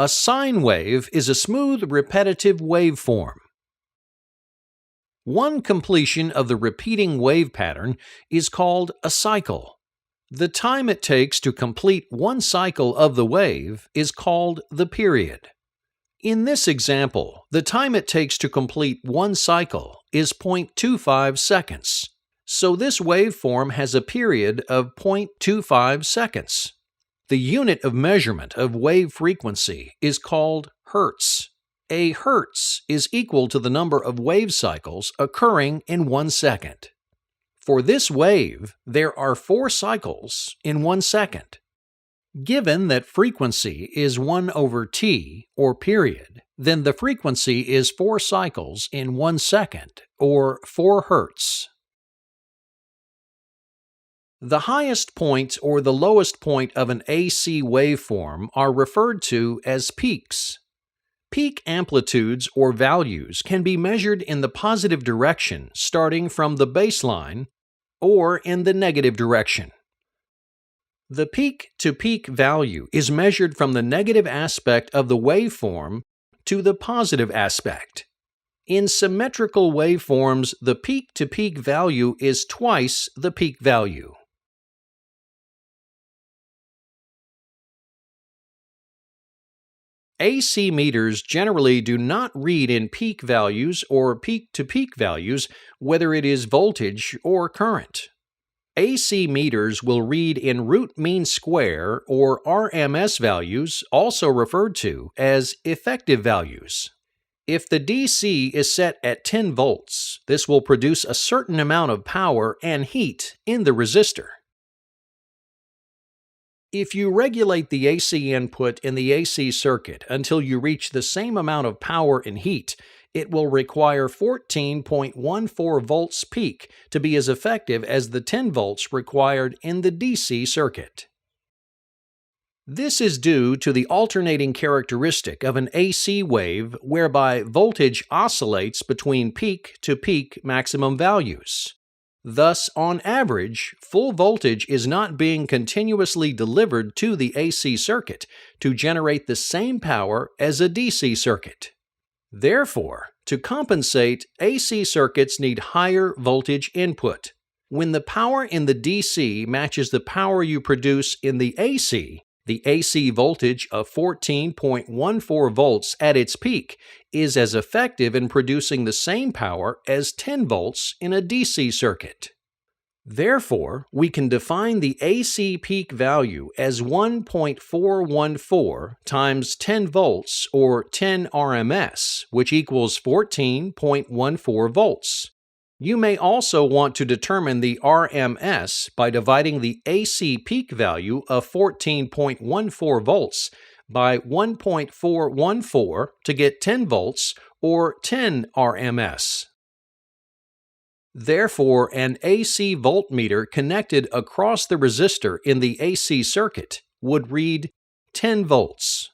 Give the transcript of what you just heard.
A sine wave is a smooth, repetitive waveform. One completion of the repeating wave pattern is called a cycle. The time it takes to complete one cycle of the wave is called the period. In this example, the time it takes to complete one cycle is 0.25 seconds. So this waveform has a period of 0.25 seconds. The unit of measurement of wave frequency is called hertz. A hertz is equal to the number of wave cycles occurring in 1 second. For this wave, there are 4 cycles in 1 second. Given that frequency is 1 over t, or period, then the frequency is 4 cycles in 1 second, or 4 hertz. The highest point or the lowest point of an AC waveform are referred to as peaks. Peak amplitudes or values can be measured in the positive direction starting from the baseline or in the negative direction. The peak-to-peak value is measured from the negative aspect of the waveform to the positive aspect. In symmetrical waveforms, the peak-to-peak value is twice the peak value. AC meters generally do not read in peak values or peak-to-peak values, whether it is voltage or current. AC meters will read in root mean square or RMS values, also referred to as effective values. If the DC is set at 10 volts, this will produce a certain amount of power and heat in the resistor. If you regulate the AC input in the AC circuit until you reach the same amount of power and heat, it will require 14.14 volts peak to be as effective as the 10 volts required in the DC circuit. This is due to the alternating characteristic of an AC wave whereby voltage oscillates between peak-to-peak maximum values. Thus, on average, full voltage is not being continuously delivered to the AC circuit to generate the same power as a DC circuit. Therefore, to compensate, AC circuits need higher voltage input. When the power in the DC matches the power you produce in the AC voltage of 14.14 volts at its peak is as effective in producing the same power as 10 volts in a DC circuit. Therefore, we can define the AC peak value as 1.414 times 10 volts or 10 RMS, which equals 14.14 volts. You may also want to determine the RMS by dividing the AC peak value of 14.14 volts by 1.414 to get 10 volts or 10 RMS. Therefore, an AC voltmeter connected across the resistor in the AC circuit would read 10 volts.